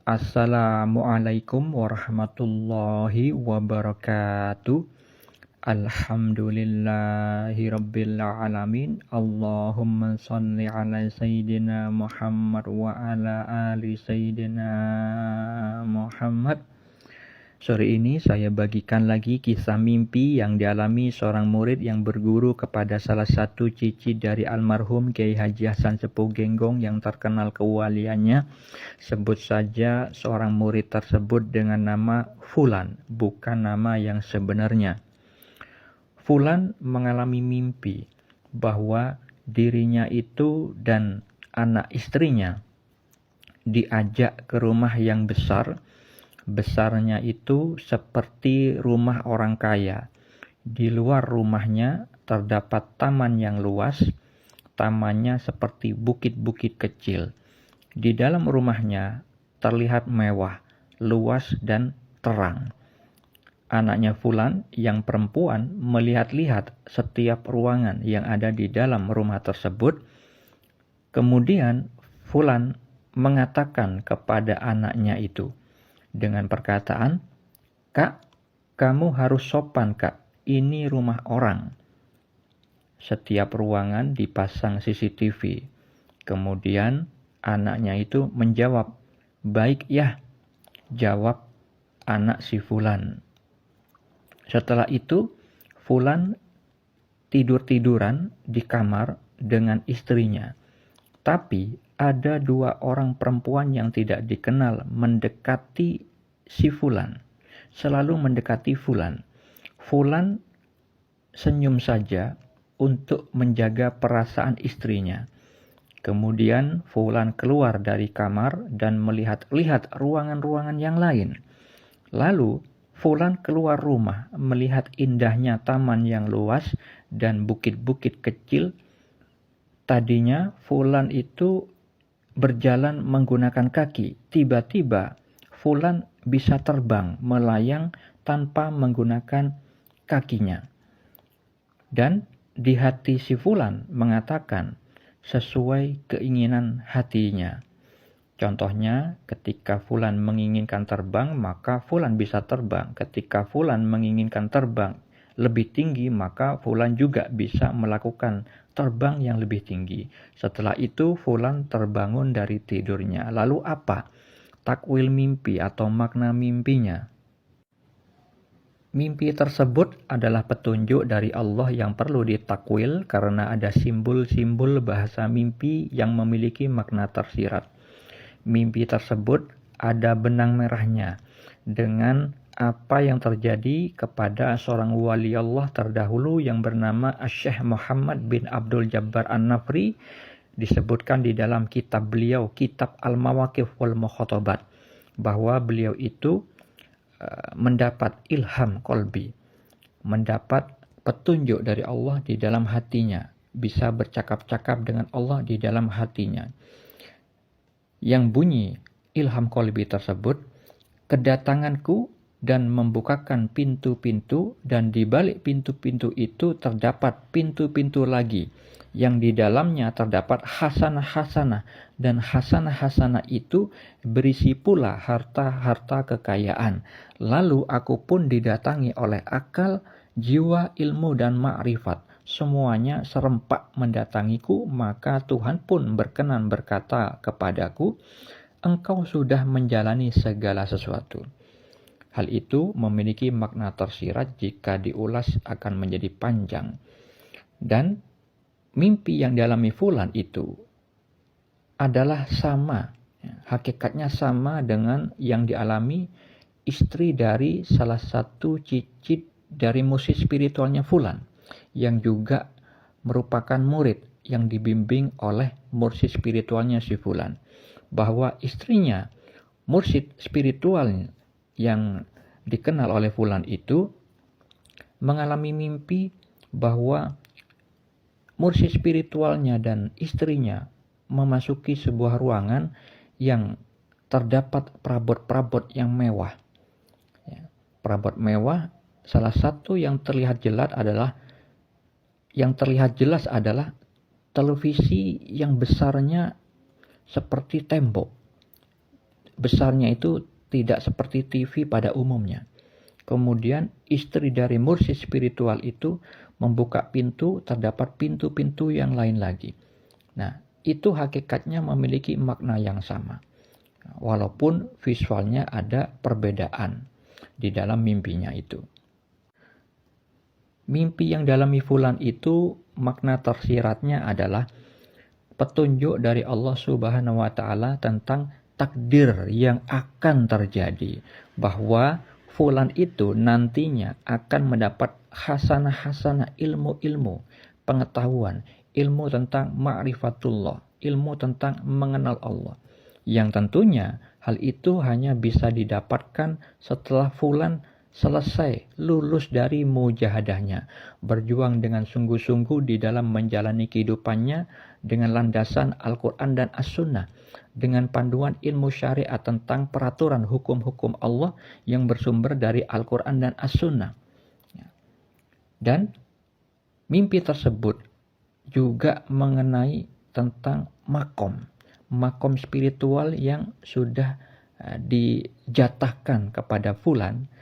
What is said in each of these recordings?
Assalamualaikum warahmatullahi wabarakatuh. Alhamdulillahirabbil alamin. Allahumma shalli ala sayyidina Muhammad wa ala ali sayyidina Muhammad. Sore ini saya bagikan lagi kisah mimpi yang dialami seorang murid yang berguru kepada salah satu cici dari almarhum Kiai Haji Hasan Sepuh Genggong yang terkenal kewaliannya. Sebut saja seorang murid tersebut dengan nama Fulan, bukan nama yang sebenarnya. Fulan mengalami mimpi bahwa dirinya itu dan anak istrinya diajak ke rumah yang besar. Besarnya itu seperti rumah orang kaya. Di luar rumahnya terdapat taman yang luas. Tamannya seperti bukit-bukit kecil. Di dalam rumahnya terlihat mewah, luas dan terang. Anaknya Fulan yang perempuan melihat-lihat setiap ruangan yang ada di dalam rumah tersebut. Kemudian Fulan mengatakan kepada anaknya itu dengan perkataan, "Kak, kamu harus sopan, Kak. Ini rumah orang." Setiap ruangan dipasang CCTV. Kemudian anaknya itu menjawab, "Baik ya," jawab anak si Fulan. Setelah itu, Fulan tidur-tiduran di kamar dengan istrinya. Tapi ada dua orang perempuan yang tidak dikenal mendekati si Fulan. Selalu mendekati Fulan. Fulan senyum saja untuk menjaga perasaan istrinya. Kemudian Fulan keluar dari kamar dan melihat-lihat ruangan-ruangan yang lain. Lalu Fulan keluar rumah melihat indahnya taman yang luas dan bukit-bukit kecil. Tadinya Fulan itu berjalan menggunakan kaki. Tiba-tiba Fulan bisa terbang, melayang tanpa menggunakan kakinya. Dan di hati si Fulan mengatakan sesuai keinginan hatinya. Contohnya, ketika Fulan menginginkan terbang, maka Fulan bisa terbang. Ketika Fulan menginginkan terbang lebih tinggi, maka Fulan juga bisa melakukan terbang yang lebih tinggi. Setelah itu Fulan terbangun dari tidurnya. Lalu apa takwil mimpi atau makna mimpinya? Mimpi tersebut adalah petunjuk dari Allah yang perlu ditakwil karena ada simbol-simbol bahasa mimpi yang memiliki makna tersirat. Mimpi tersebut ada benang merahnya dengan apa yang terjadi kepada seorang wali Allah terdahulu yang bernama Syekh Muhammad bin Abdul Jabbar An-Nafri, disebutkan di dalam kitab beliau, Kitab Al-Mawaqif wal Mukhatabat, bahwa beliau itu mendapat ilham qalbi, mendapat petunjuk dari Allah di dalam hatinya, bisa bercakap-cakap dengan Allah di dalam hatinya. Yang bunyi ilham qalbi tersebut, "Kedatanganku dan membukakan pintu-pintu, dan di balik pintu-pintu itu terdapat pintu-pintu lagi yang di dalamnya terdapat hasanah-hasanah, dan hasanah-hasanah itu berisi pula harta-harta kekayaan. Lalu aku pun didatangi oleh akal, jiwa, ilmu dan ma'rifat. Semuanya serempak mendatangiku, maka Tuhan pun berkenan berkata kepadaku, engkau sudah menjalani segala sesuatu." Hal itu memiliki makna tersirat, jika diulas akan menjadi panjang. Dan mimpi yang dialami Fulan itu adalah sama, hakikatnya sama dengan yang dialami istri dari salah satu cicit dari mursyid spiritualnya Fulan, yang juga merupakan murid yang dibimbing oleh mursyid spiritualnya si Fulan. Bahwa istrinya, mursyid spiritual yang dikenal oleh Fulan itu, mengalami mimpi bahwa mursyid spiritualnya dan istrinya memasuki sebuah ruangan yang terdapat perabot-perabot yang mewah. Perabot mewah, salah satu yang terlihat jelas adalah televisi yang besarnya seperti tembok. besarnya itu tidak seperti TV pada umumnya. Kemudian istri dari mursyid spiritual itu membuka pintu, terdapat pintu-pintu yang lain lagi. Nah, itu hakikatnya memiliki makna yang sama. Walaupun visualnya ada perbedaan di dalam mimpinya itu. Mimpi yang dalam fulan itu makna tersiratnya adalah petunjuk dari Allah Subhanahu wa taala tentang takdir yang akan terjadi, bahwa fulan itu nantinya akan mendapat hasanah-hasanah ilmu-ilmu, pengetahuan, ilmu tentang ma'rifatullah, ilmu tentang mengenal Allah. Yang tentunya hal itu hanya bisa didapatkan setelah fulan selesai lulus dari mujahadahnya, berjuang dengan sungguh-sungguh di dalam menjalani kehidupannya dengan landasan Al-Quran dan As-Sunnah, dengan panduan ilmu syariat tentang peraturan hukum-hukum Allah yang bersumber dari Al-Quran dan As-Sunnah. Dan mimpi tersebut juga mengenai tentang makom spiritual yang sudah dijatahkan kepada fulan,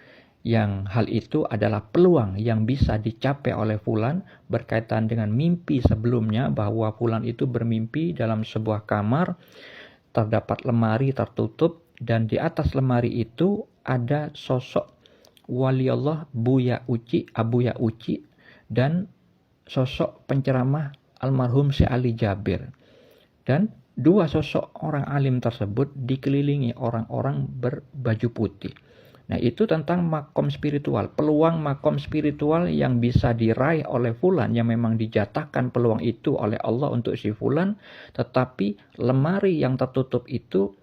yang hal itu adalah peluang yang bisa dicapai oleh fulan berkaitan dengan mimpi sebelumnya, bahwa fulan itu bermimpi dalam sebuah kamar, terdapat lemari tertutup, dan di atas lemari itu ada sosok wali Allah Abuya Uci dan sosok penceramah almarhum Syekh Ali Jabir. Dan dua sosok orang alim tersebut dikelilingi orang-orang berbaju putih. Nah, itu tentang makom spiritual, peluang makom spiritual yang bisa diraih oleh fulan, yang memang dijatahkan peluang itu oleh Allah untuk si fulan, tetapi lemari yang tertutup itu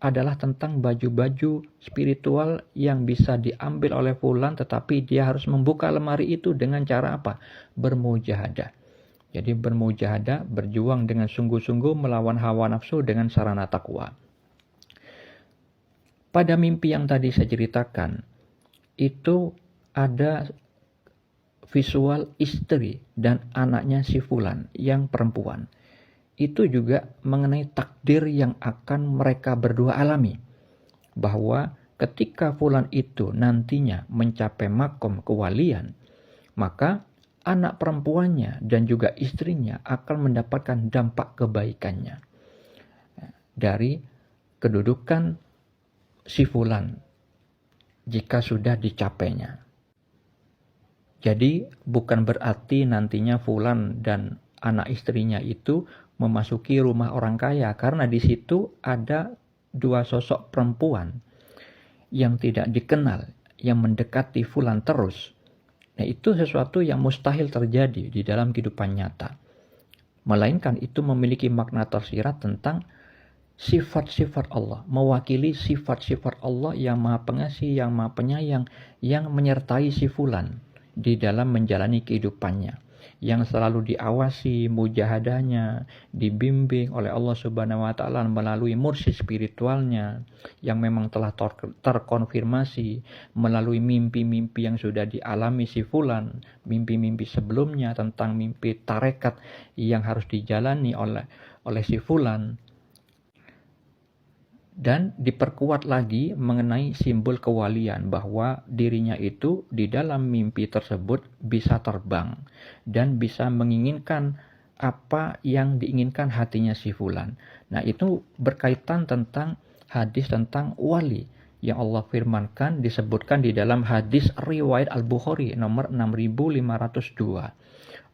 adalah tentang baju-baju spiritual yang bisa diambil oleh fulan, tetapi dia harus membuka lemari itu dengan cara apa? Bermujahadah. Jadi bermujahadah, berjuang dengan sungguh-sungguh melawan hawa nafsu dengan sarana takwa. Pada mimpi yang tadi saya ceritakan, itu ada visual istri dan anaknya si fulan yang perempuan. Itu juga mengenai takdir yang akan mereka berdua alami. Bahwa ketika fulan itu nantinya mencapai makom kewalian, maka anak perempuannya dan juga istrinya akan mendapatkan dampak kebaikannya dari kedudukan si fulan jika sudah dicapainya. Jadi bukan berarti nantinya fulan dan anak istrinya itu memasuki rumah orang kaya, karena di situ ada dua sosok perempuan yang tidak dikenal yang mendekati fulan terus. Nah, itu sesuatu yang mustahil terjadi di dalam kehidupan nyata. Melainkan itu memiliki makna tersirat tentang sifat-sifat Allah, mewakili sifat-sifat Allah yang maha pengasih, yang maha penyayang, yang menyertai si fulan di dalam menjalani kehidupannya, yang selalu diawasi mujahadahnya, dibimbing oleh Allah Subhanahu wa taala melalui mursyid spiritualnya yang memang telah terkonfirmasi melalui mimpi-mimpi yang sudah dialami si fulan, mimpi-mimpi sebelumnya tentang mimpi tarekat yang harus dijalani oleh si fulan. Dan diperkuat lagi mengenai simbol kewalian, bahwa dirinya itu di dalam mimpi tersebut bisa terbang dan bisa menginginkan apa yang diinginkan hatinya si fulan. Nah, itu berkaitan tentang hadis tentang wali yang Allah firmankan, disebutkan di dalam hadis riwayat Al-Bukhari nomor 6502.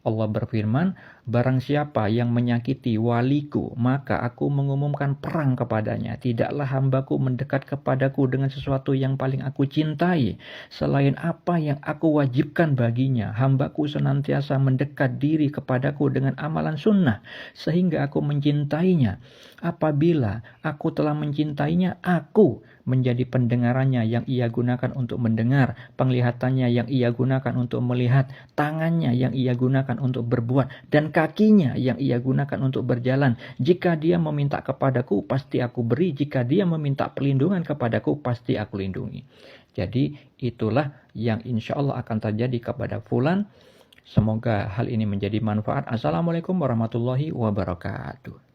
Allah berfirman, barang siapa yang menyakiti waliku, maka aku mengumumkan perang kepadanya. Tidaklah hambaku mendekat kepadaku dengan sesuatu yang paling aku cintai, selain apa yang aku wajibkan baginya. Hambaku senantiasa mendekat diri kepadaku dengan amalan sunnah, sehingga aku mencintainya. Apabila aku telah mencintainya, aku menjadi pendengarannya yang ia gunakan untuk mendengar, penglihatannya yang ia gunakan untuk melihat, tangannya yang ia gunakan untuk berbuat, dan kakinya yang ia gunakan untuk berjalan. Jika dia meminta kepadaku, pasti aku beri. Jika dia meminta perlindungan kepadaku, pasti aku lindungi. Jadi itulah yang insya Allah akan terjadi kepada fulan. Semoga hal ini menjadi manfaat. Assalamualaikum warahmatullahi wabarakatuh.